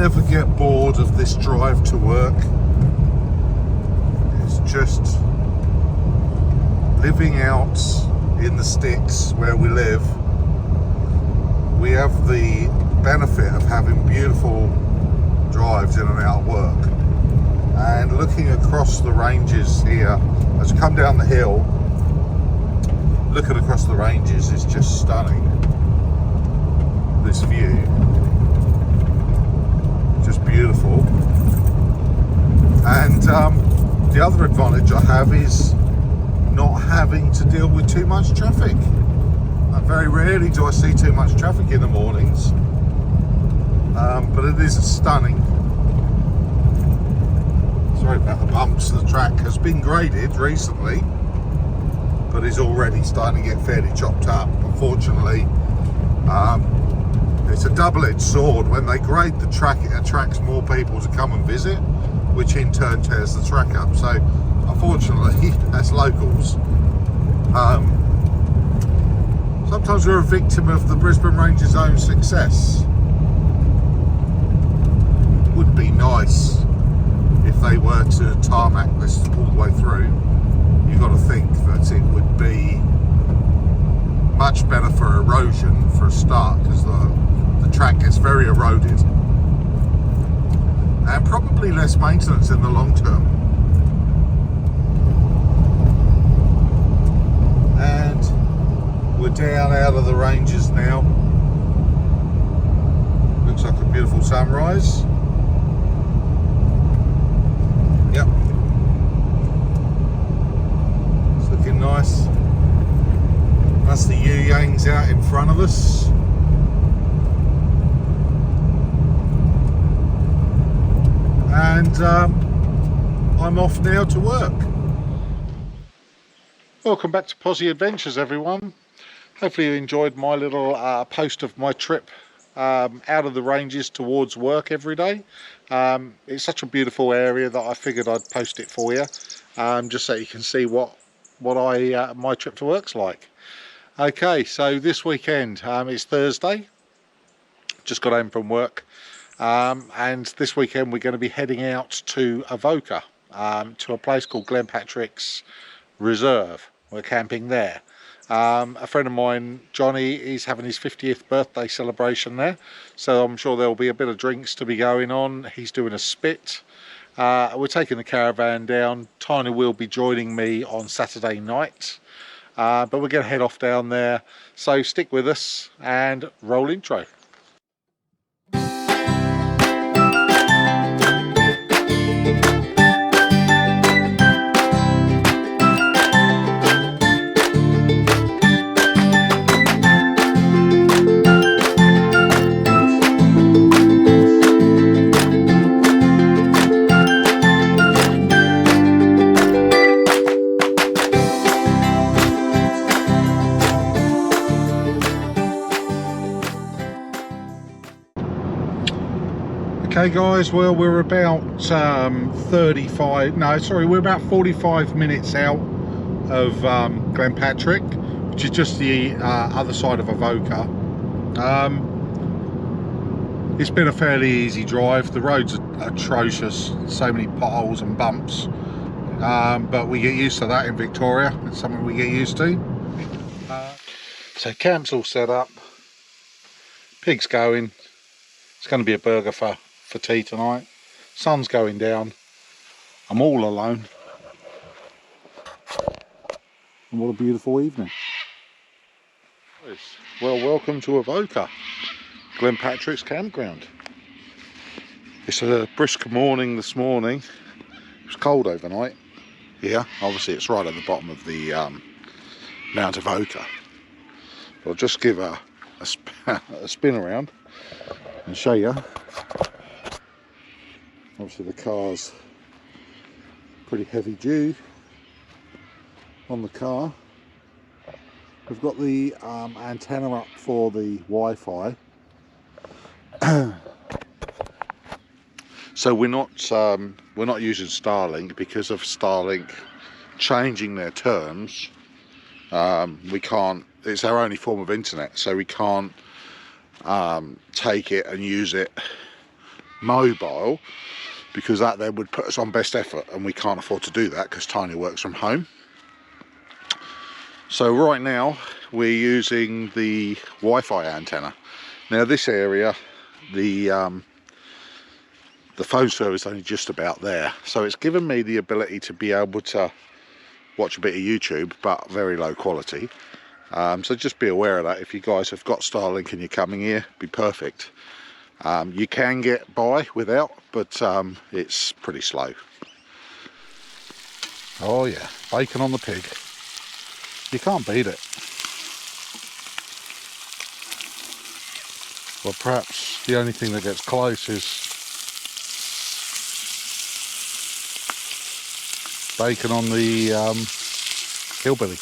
never get bored of this drive to work. It's just living out in the sticks where we live. We have the benefit of having beautiful drives in and out of work, and looking across the ranges here as you come down the hill, looking across the ranges is just stunning. This view, just beautiful. And the other advantage I have is not having to deal with too much traffic. Very rarely do I see too much traffic in the mornings, but it is stunning. Sorry about the bumps. The track has been graded recently, but is already starting to get fairly chopped up. Unfortunately, it's a double-edged sword. When they grade the track, it attracts more people to come and visit, which in turn tears the track up. So unfortunately, as locals, sometimes we're a victim of the Brisbane Ranger's own success. It would be nice if they were to tarmac this all the way through. You've got to think that it would be much better for erosion for a start, because the track gets very eroded, and probably less maintenance in the long term. And we're down out of the ranges now. Looks like a beautiful sunrise. Yep, it's looking nice. That's the Yangs out in front of us. And I'm off now to work. Welcome back to Pozzie Adventures, everyone. Hopefully you enjoyed my little post of my trip out of the ranges towards work every day. It's such a beautiful area that I figured I'd post it for you, just so you can see what my trip to work's like. Okay, so this weekend, it's Thursday, just got home from work, and this weekend we're going to be heading out to Avoca, to a place called Glenpatricks Reserve. We're camping there. A friend of mine, Johnny, is having his 50th birthday celebration there, so I'm sure there'll be a bit of drinks to be going on. He's doing a spit. We're taking the caravan down. Tiny will be joining me on Saturday night, but we're going to head off down there, so stick with us and roll intro. Okay guys, well we're about 45 minutes out of Glenpatrick, which is just the other side of Avoca. It's been a fairly easy drive. The roads are atrocious, so many potholes and bumps, but we get used to that in Victoria. It's something we get used to. So camp's all set up, pigs going. It's going to be a burger for tea tonight. Sun's going down. I'm all alone. And what a beautiful evening. Well, welcome to Avoca, Glenpatrick's campground. It's a brisk morning this morning. It was cold overnight. Yeah, obviously it's right at the bottom of the Mount Avoca. I'll just give a spin around and show you. Obviously the car's pretty heavy due on the car. We've got the antenna up for the Wi-Fi. So we're not using Starlink because of Starlink changing their terms. We can't. It's our only form of internet, so we can't take it and use it mobile, because that then would put us on best effort, and we can't afford to do that because Tiny works from home. So right now we're using the Wi-Fi antenna. Now this area, the phone service is only just about there, so it's given me the ability to be able to watch a bit of YouTube, but very low quality. So just be aware of that. If you guys have got Starlink and you're coming here, be perfect. You can get by without, but it's pretty slow. Oh yeah, bacon on the pig. You can't beat it. Well, perhaps the only thing that gets close is bacon on the hillbilly.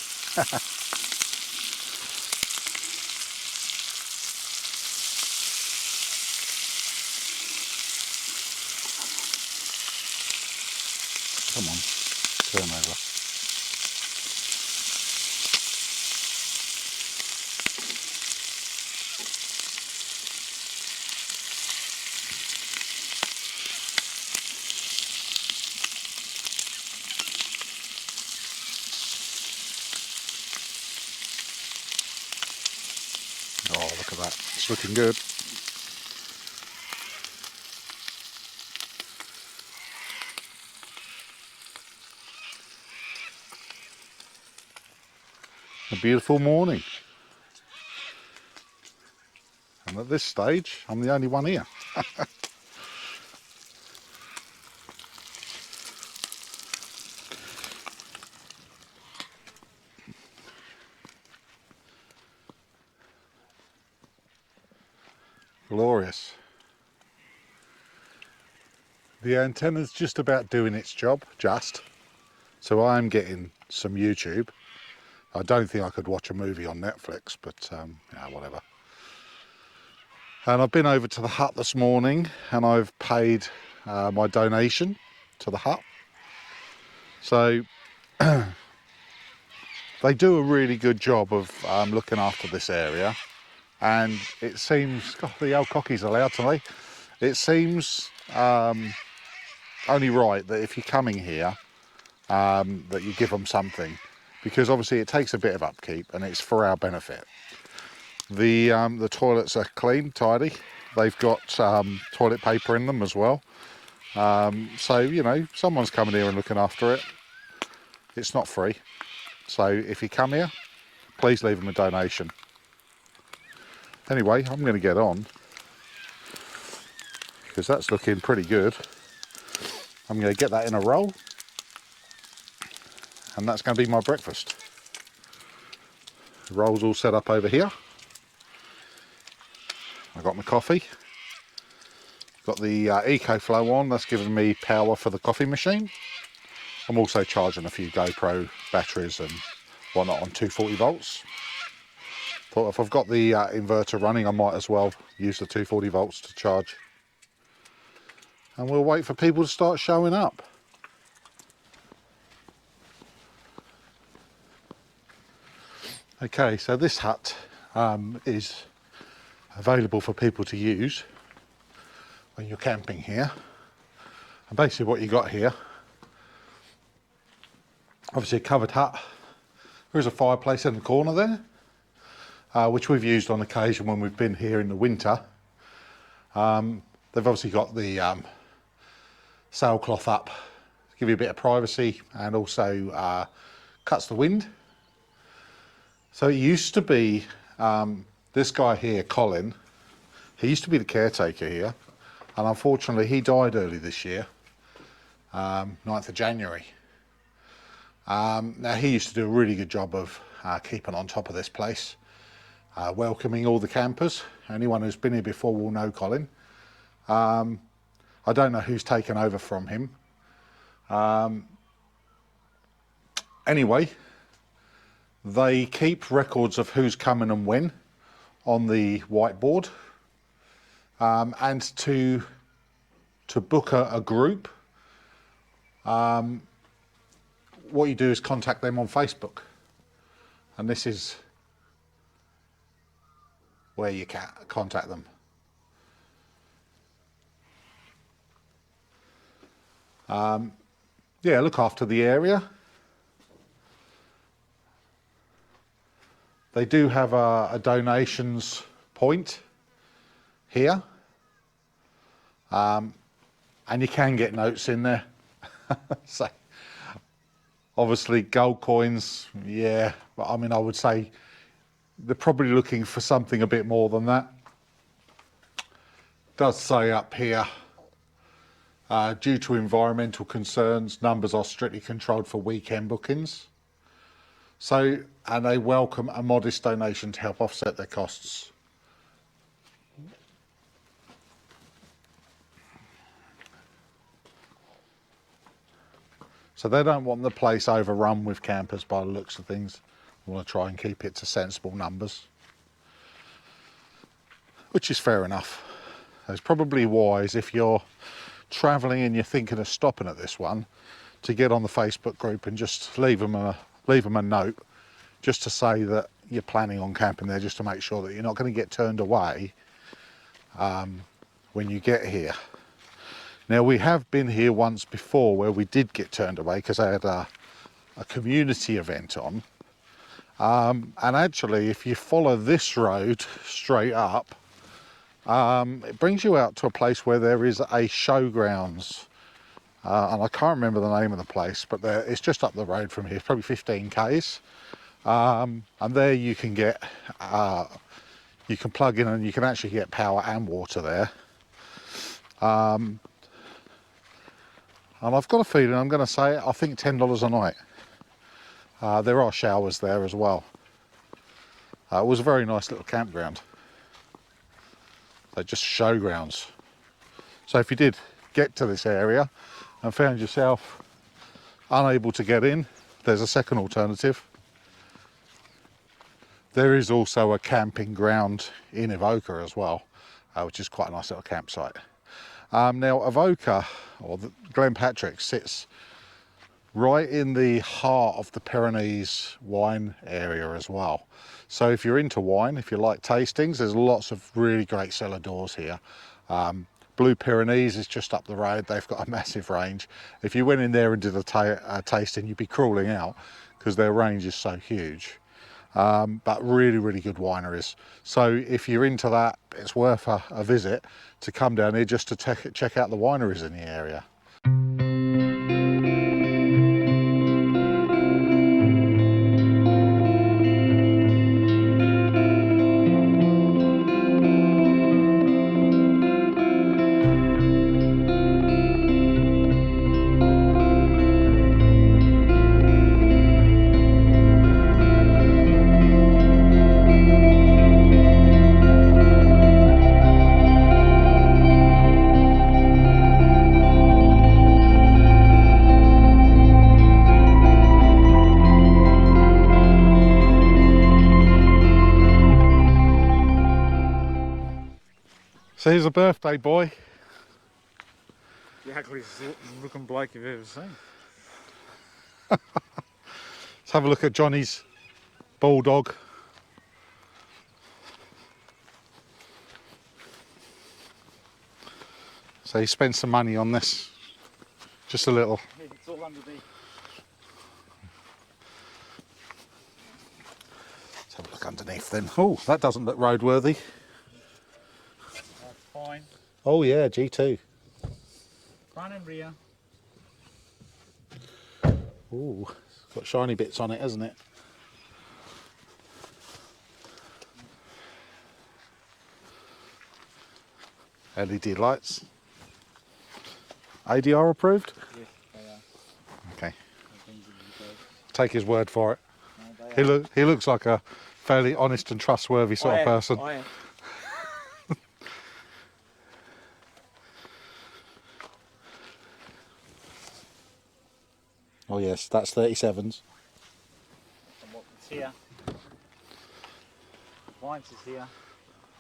Come on, turn over. Oh, look at that. It's looking good. A beautiful morning. And at this stage, I'm the only one here. Glorious. The antenna's just about doing its job, so I'm getting some YouTube. I don't think I could watch a movie on Netflix, but yeah, whatever. And I've been over to the hut this morning, and I've paid my donation to the hut. So they do a really good job of looking after this area, and it seems, God, the old cocky's allowed to me. It seems only right that if you're coming here, that you give them something, because obviously it takes a bit of upkeep and it's for our benefit. The toilets are clean, tidy. They've got toilet paper in them as well. So, you know, someone's coming here and looking after it. It's not free. So if you come here, please leave them a donation. Anyway, I'm going to get on, because that's looking pretty good. I'm going to get that in a roll, and that's going to be my breakfast. The roll's all set up over here. I've got my coffee. Got the EcoFlow on, that's giving me power for the coffee machine. I'm also charging a few GoPro batteries and whatnot on 240 volts. Thought if I've got the inverter running, I might as well use the 240 volts to charge. And we'll wait for people to start showing up. Okay, so this hut is available for people to use when you're camping here. And basically what you got here, obviously a covered hut. There is a fireplace in the corner there, which we've used on occasion when we've been here in the winter. They've obviously got the sailcloth up to give you a bit of privacy, and also cuts the wind. So it used to be, this guy here, Colin, he used to be the caretaker here, and unfortunately he died early this year, 9th of January. Now he used to do a really good job of keeping on top of this place, welcoming all the campers. Anyone who's been here before will know Colin. I don't know who's taken over from him. Anyway, they keep records of who's coming and when on the whiteboard, and to book a group, what you do is contact them on Facebook, and this is where you can contact them. Yeah, look after the area. They do have a donations point here, and you can get notes in there. So obviously gold coins, yeah, but I mean, I would say they're probably looking for something a bit more than that. Does say up here, due to environmental concerns, numbers are strictly controlled for weekend bookings. So, and they welcome a modest donation to help offset their costs. So they don't want the place overrun with campers by the looks of things. They want to try and keep it to sensible numbers, which is fair enough. It's probably wise if you're travelling and you're thinking of stopping at this one to get on the Facebook group and just leave them a note just to say that you're planning on camping there, just to make sure that you're not going to get turned away when you get here. Now, we have been here once before where we did get turned away because I had a community event on. And actually, if you follow this road straight up, it brings you out to a place where there is a showgrounds. And I can't remember the name of the place, but it's just up the road from here, probably 15 k's. And there you can get, you can plug in and you can actually get power and water there. And I've got a feeling, I'm going to say it, I think $10 a night. There are showers there as well. It was a very nice little campground. So just showgrounds. So if you did get to this area and found yourself unable to get in, there's a second alternative. There is also a camping ground in Avoca as well, which is quite a nice little campsite. Now Avoca, or the Glenpatrick, sits right in the heart of the Pyrenees wine area as well. So if you're into wine, if you like tastings, there's lots of really great cellar doors here. Blue Pyrenees is just up the road. They've got a massive range. If you went in there and did a tasting, you'd be crawling out because their range is so huge. But really, really good wineries. So if you're into that, it's worth a visit to come down here just to check out the wineries in the area. So here's a birthday boy. The ugliest looking bloke you've ever seen. Let's have a look at Johnny's bulldog. So he spent some money on this, just a little. It's all underneath. Let's have a look underneath then. Oh, that doesn't look roadworthy. Fine. Oh yeah, G2. Front and rear. Ooh, it's got shiny bits on it, hasn't it? LED lights. ADR approved? Yes, they are. Okay. Take his word for it. No, He looks like a fairly honest and trustworthy sort of person. I am. Oh yes, that's 37s. And what's here? Feint is here.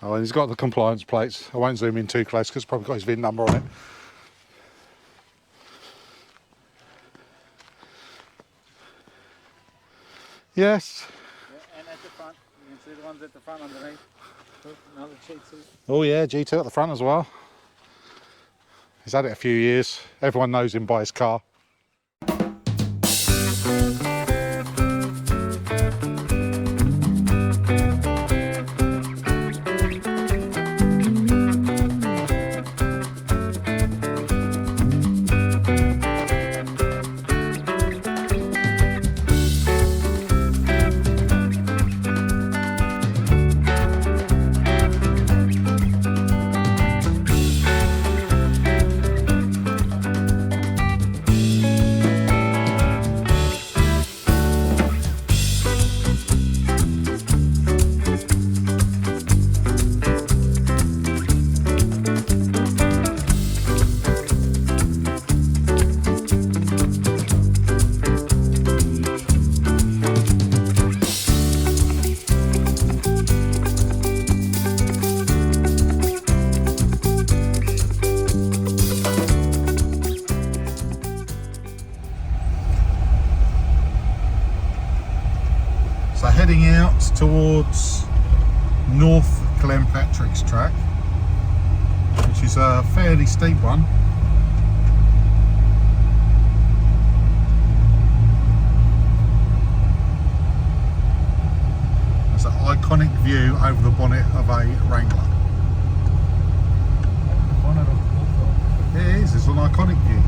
Oh, and he's got the compliance plates. I won't zoom in too close because it's probably got his VIN number on it. Yes. Yeah, and at the front, you can see the ones at the front underneath. Look, another G2. Oh yeah, G2 at the front as well. He's had it a few years. Everyone knows him by his car. So heading out towards North Glenpatrick's track, which is a fairly steep one. There's an iconic view over the bonnet of a Wrangler. It is, it's an iconic view.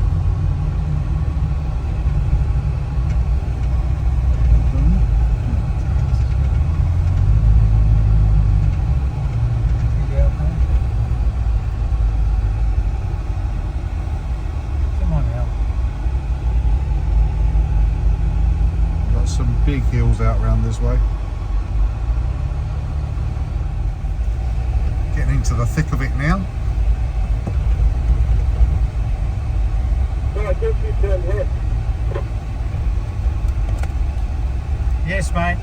Big hills out around this way. Getting into the thick of it now. Well, I guess you turned left. Yes, mate.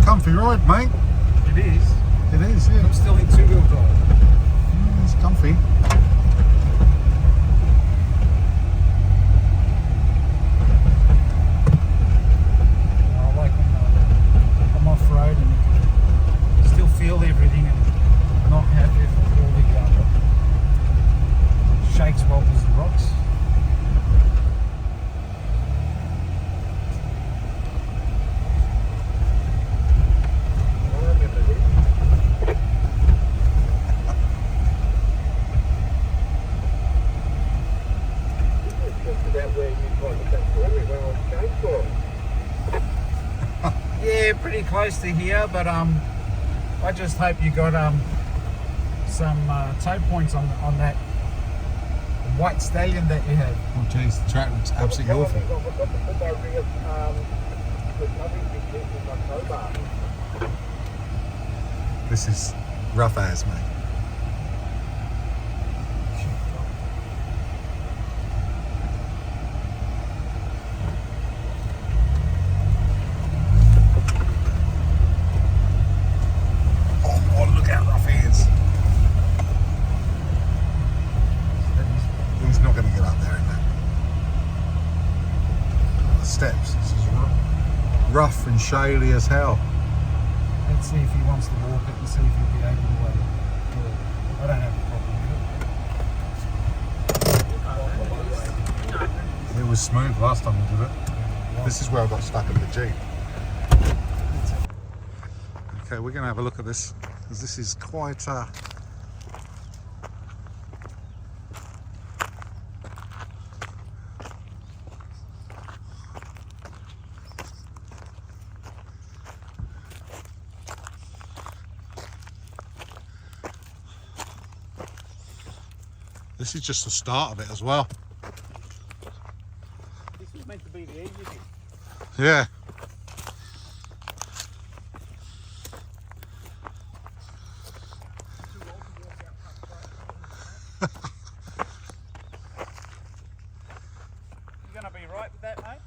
Comfy ride, mate. It is. It is, yeah. I'm still in two-wheel drive. Yeah, it's comfy. I like when I'm off-road and you can still feel everything and not have all the shakes, wobbles and rocks. Yeah, pretty close to here, but I just hope you got some tow points on that white stallion that you had. Oh jeez, the track looks absolutely awful. This is rough as, mate. Oh, look how rough he is. He's not going to get up there in that. The steps, this is rough and shaly as hell. Let's see if he wants to walk it and see if he'll be able to do it. I don't have a problem with it. It was smooth last time we did it. This is where I got stuck in the Jeep. Okay, we're going to have a look at this, because this is quite this is just the start of it as well. This was meant to be the easy bit. Yeah. going to be right with that, mate?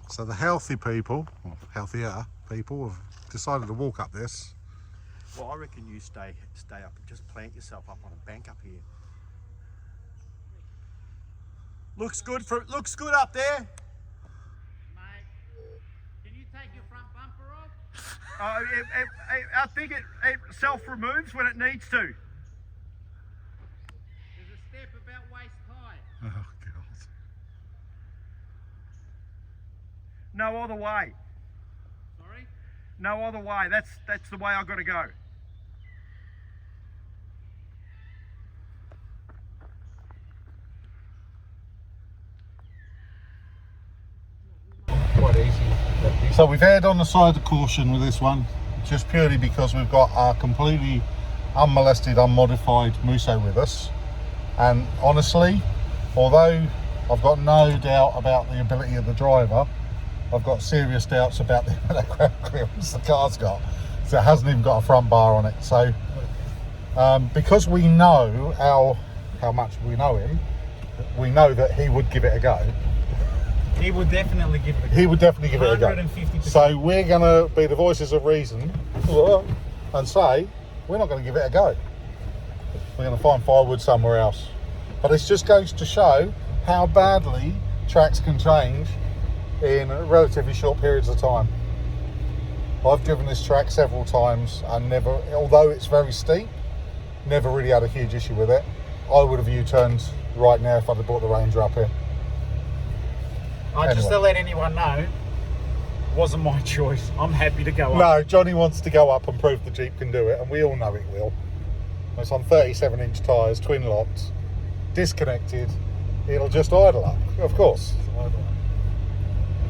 So the healthy people, or healthier people, have decided to walk up this. Well, I reckon you stay up and just plant yourself up on a bank up here. Looks good up there. Mate, can you take your front bumper off? I think it self-removes when it needs to. There's a step about waist high. Oh God. No other way. Sorry? No other way. That's the way I got to go. Quite easy. So we've erred on the side of caution with this one, just purely because we've got our completely unmolested, unmodified Musso with us. And honestly, although I've got no doubt about the ability of the driver, I've got serious doubts about the amount of ground clearance the car's got. So it hasn't even got a front bar on it. So because we know how much we know him, we know that he would give it a go. He would definitely give it a go. He would definitely give it a go. 150%. So we're going to be the voices of reason and say we're not going to give it a go. We're going to find firewood somewhere else. But it just goes to show how badly tracks can change in relatively short periods of time. I've driven this track several times and never, although it's very steep, never really had a huge issue with it. I would have U-turned right now if I'd have brought the Ranger up here. Just to let anyone know, wasn't my choice. I'm happy to go up. No, Johnny wants to go up and prove the Jeep can do it, and we all know it will. It's on 37-inch tyres, twin locked, disconnected. It'll just idle up, of course.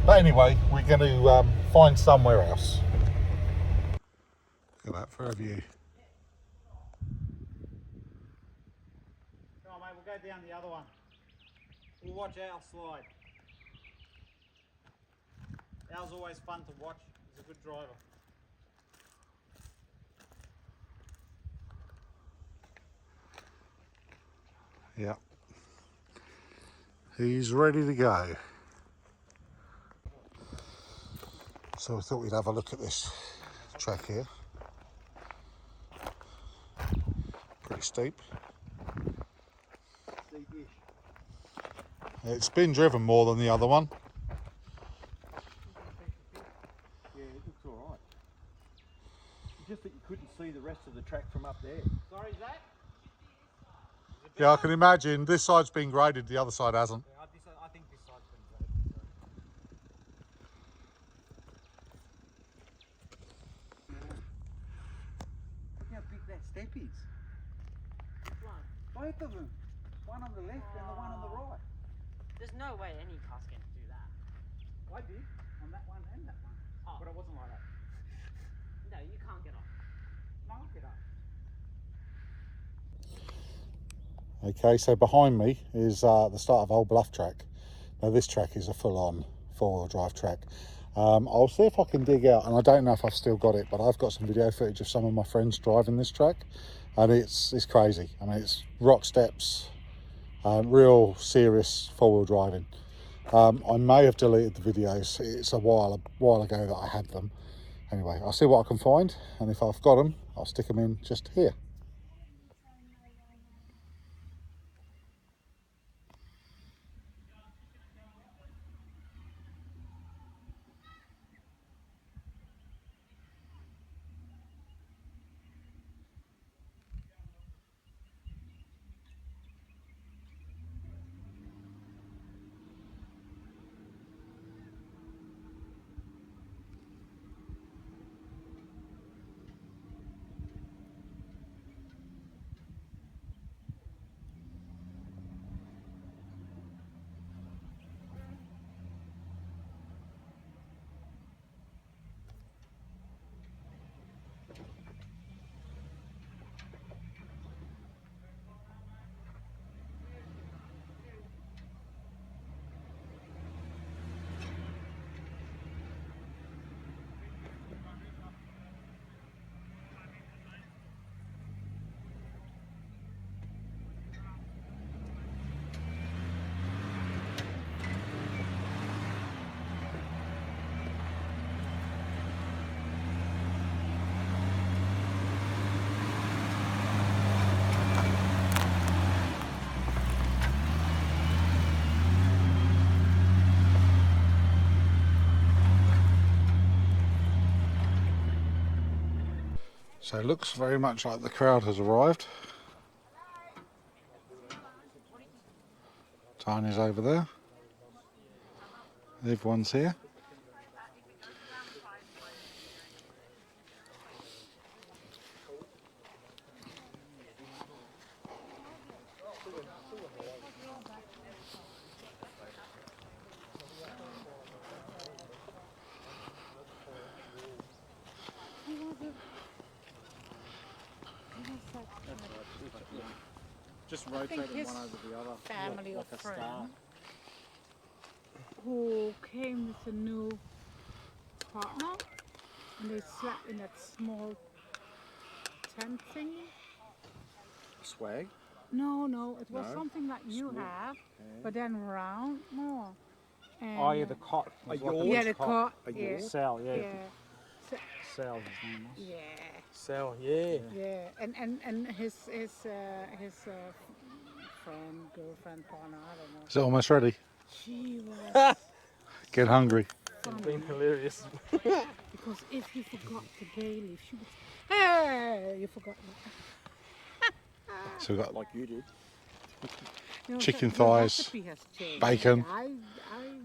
But anyway, we're going to find somewhere else. Look at that for a view. Come on, mate, we'll go down the other one. We'll watch our slide. Al's always fun to watch. He's a good driver. Yeah. He's ready to go. So I thought we'd have a look at this track here. Pretty steep. It's been driven more than the other one. Yeah, it looks all right. Just that you couldn't see the rest of the track from up there. Sorry, Zach? Yeah, I can imagine this side's been graded, the other side hasn't. Yeah, I think this side's been great. Look how big that step is. Both of them. One on the left and the one on the right. There's no way any car's going to do that. I did on that one and that one. Oh. But I wasn't like that. No, you can't get off. No, I'll get up. Okay, so behind me is the start of Old Bluff track. Now this track is a full-on four-wheel drive track. I'll see if I can dig out, and I don't know if I've still got it, but I've got some video footage of some of my friends driving this track, and it's crazy. I mean, it's rock steps, real serious four-wheel driving. I may have deleted the videos. It's a while ago that I had them. Anyway, I'll see what I can find, and if I've got them, I'll stick them in just here. So it looks very much like the crowd has arrived. Tiny's over there. Everyone's here. Just rotate them one over the other. Family or like a star. friend who came with a new partner and they slept in that small tent thing. Swag. No, it was No? something like you Small. have, Yeah. but then round more. And, Oh yeah, the cot. A It was like yacht? yeah, the cot. A Yeah, yacht? Sal, yeah. yeah, Sal, his name was. yeah, Sal, yeah. yeah. And his friend, girlfriend, partner, I don't know. Is it almost ready? She was Get hungry. It's been hilarious. because if you forgot the bay leaf, she would. Hey, you forgot that. So we've got Like you did. You know, Chicken the thighs, recipe has changed. bacon, I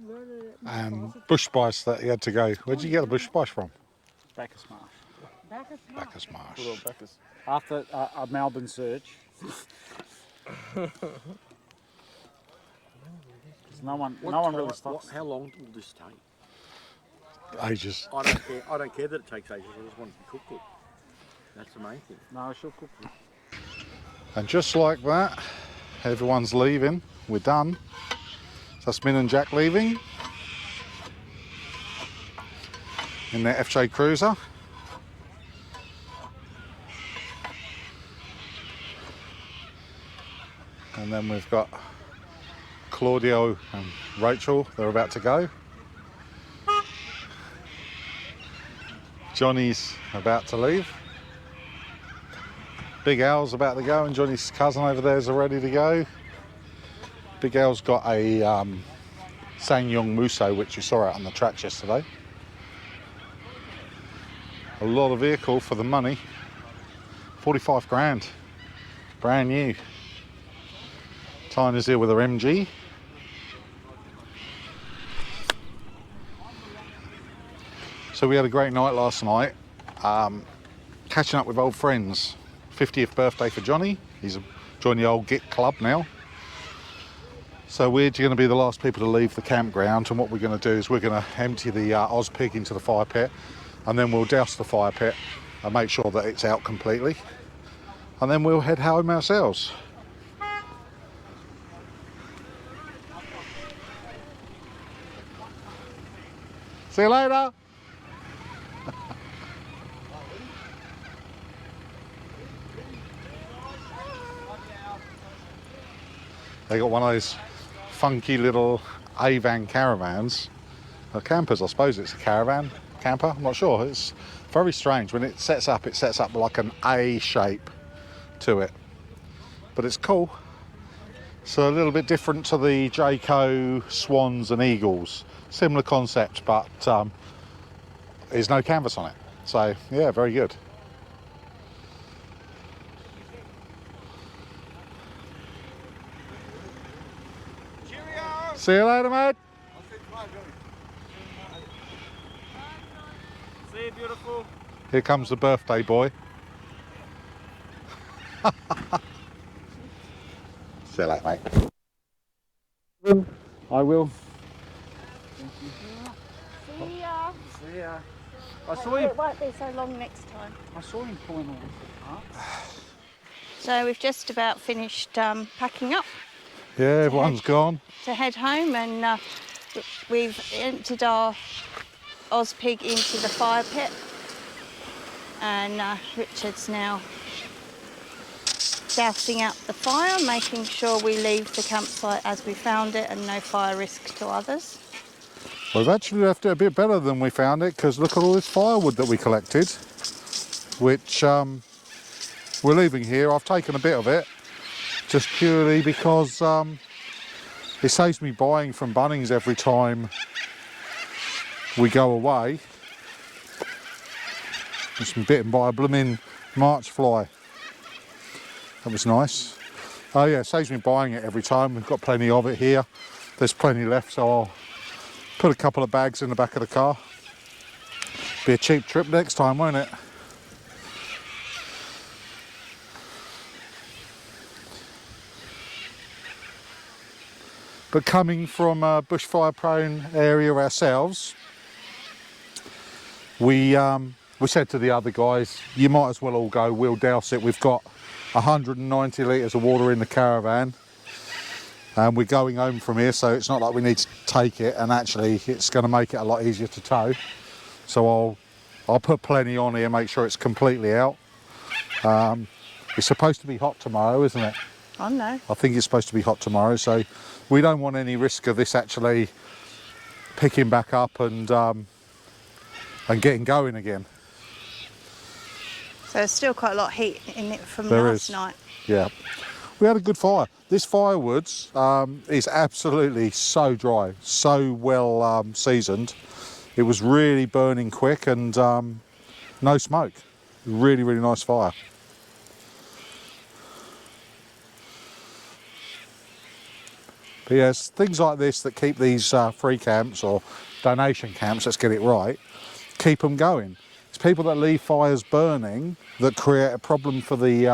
wrote it and bush spice that you had to go. Where'd you get the bush spice from? Bacchus Marsh. back as Bacchus Marsh. Good old Bacchus. After a Melbourne search. 'Cause no one really stops. How long will this take? Ages. I don't care. I don't care that it takes ages. I just want to cook it. That's the main thing. No, she'll cook it. And just like that, everyone's leaving. We're done. So that's Min and Jack leaving in their FJ Cruiser. And then we've got Claudio and Rachel. They're about to go. Johnny's about to leave. Big Al's about to go, and Johnny's cousin over there is ready to go. Big Al's got a Sangyong Muso, which you saw out on the tracks yesterday. A lot of vehicle for the money. 45 grand. Brand new. Tina's here with her MG. So we had a great night last night. Catching up with old friends. 50th birthday for Johnny. He's joined the old Git club now. So we're going to be the last people to leave the campground, and what we're going to do is we're going to empty the Oz pig into the fire pit, and then we'll douse the fire pit and make sure that it's out completely, and then we'll head home ourselves. See you later. They got one of those funky little Avan caravans. Campers, I suppose it's a caravan camper, I'm not sure. It's very strange. When it sets up like an A shape to it. But it's cool. So a little bit different to the Jayco Swans and Eagles. Similar concept, but there's no canvas on it. So yeah, very good. See you later, mate. See you, beautiful. Here comes the birthday boy. See you later, mate. I will. See ya. See ya. I saw you. It won't be so long next time. I saw him pulling all this apart. So we've just about finished packing up Yeah, everyone's gone. to head home, and we've emptied our Oz pig into the fire pit, and Richard's now dousing out the fire, making sure we leave the campsite as we found it and no fire risk to others. We've actually left it a bit better than we found it, because look at all this firewood that we collected, which we're leaving here. I've taken a bit of it just purely because it saves me buying from Bunnings every time we go away. Just been bitten by a blooming March fly. That was nice. Oh yeah, it saves me buying it every time. We've got plenty of it here. There's plenty left, so I'll put a couple of bags in the back of the car. Be a cheap trip next time, won't it? But coming from a bushfire prone area ourselves, we said to the other guys, you might as well all go, we'll douse it. We've got 190 litres of water in the caravan and we're going home from here, so it's not like we need to take it, and actually it's going to make it a lot easier to tow. So I'll put plenty on here, make sure it's completely out. It's supposed to be hot tomorrow, isn't it? I know. I think it's supposed to be hot tomorrow, so we don't want any risk of this actually picking back up and getting going again. So there's still quite a lot of heat in it from There last is. night. Yeah, we had a good fire. This firewood is absolutely so dry, so well seasoned. It was really burning quick and no smoke. Really, really nice fire. But yes, things like this that keep these free camps or donation camps, let's get it right, keep them going. It's people that leave fires burning that create a problem for the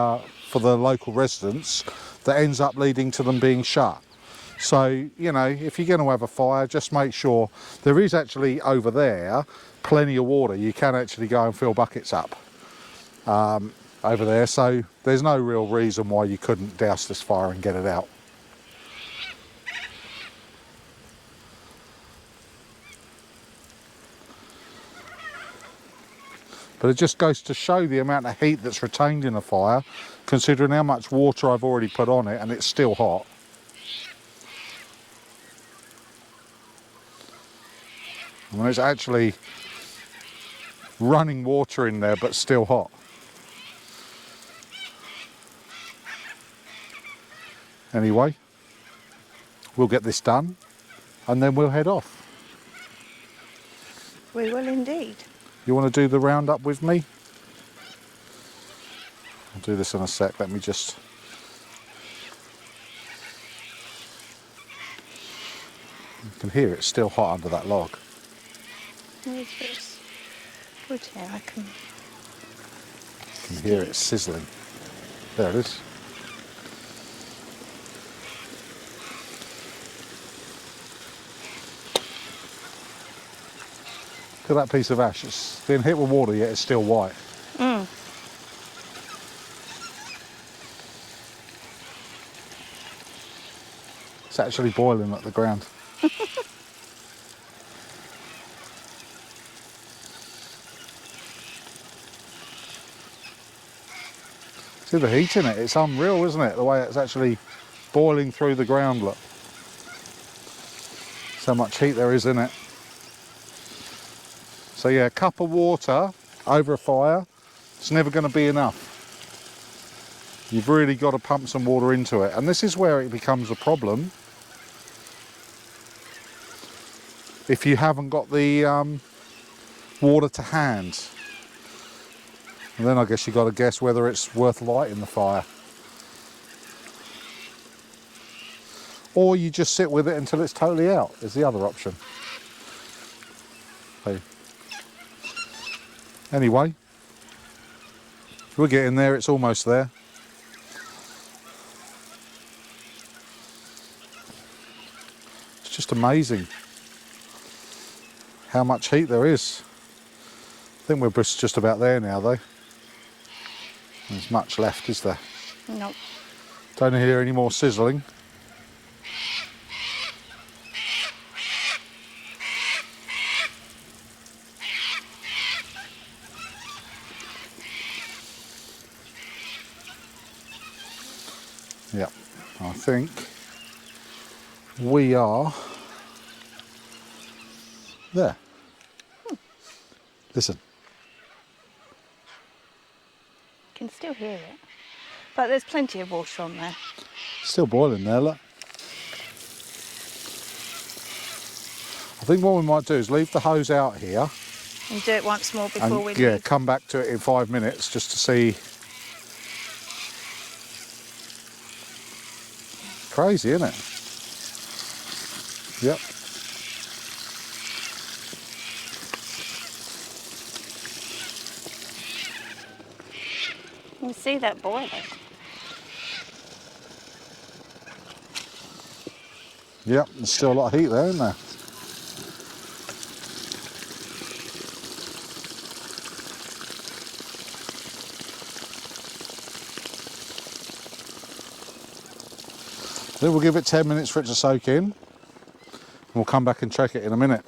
local residents that ends up leading to them being shut. So, you know, if you're going to have a fire, just make sure there is actually over there plenty of water. You can actually go and fill buckets up over there. So there's no real reason why you couldn't douse this fire and get it out. But it just goes to show the amount of heat that's retained in a fire, considering how much water I've already put on it and it's still hot. I mean, it's actually running water in there, but still hot. Anyway, we'll get this done and then we'll head off. We will indeed. You want to do the roundup with me? I'll do this in a sec. Let me just... You can hear it's still hot under that log. Where's this wood here? I can You can hear it sizzling. There it is. Look at that piece of ash. It's been hit with water yet it's still white. It's actually boiling at the ground. See the heat in it? It's unreal, isn't it? The way it's actually boiling through the ground, look. So much heat there is in it. So yeah, a cup of water over a fire, it's never going to be enough. You've really got to pump some water into it. And this is where it becomes a problem. If you haven't got the water to hand. And then I guess you've got to guess whether it's worth lighting the fire. Or you just sit with it until it's totally out, is the other option. So, anyway, we're getting there, it's almost there. It's just amazing how much heat there is. I think we're just about there now though. There's much left, is there? Nope. Don't hear any more sizzling. Yep, I think we are there. Listen. Can still hear it. But there's plenty of water on there. Still boiling there, look. I think what we might do is leave the hose out here and do it once more before And we yeah, leave. come back to it in 5 minutes just to see. Crazy, isn't it? Yep. You see that boiler? Yep, there's still a lot of heat there, isn't there? Then we'll give it 10 minutes for it to soak in. And we'll come back and check it in a minute.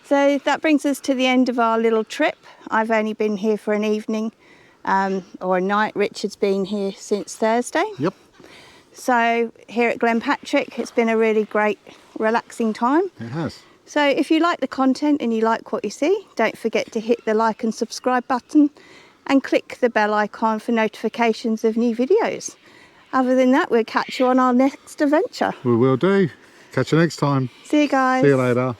So that brings us to the end of our little trip. I've only been here for an evening or a night. Richard's been here since Thursday. Yep. So here at Glenpatrick, it's been a really great, relaxing time. It has. So if you like the content and you like what you see, don't forget to hit the like and subscribe button and click the bell icon for notifications of new videos. Other than that, we'll catch you on our next adventure. We will do. Catch you next time. See you guys. See you later.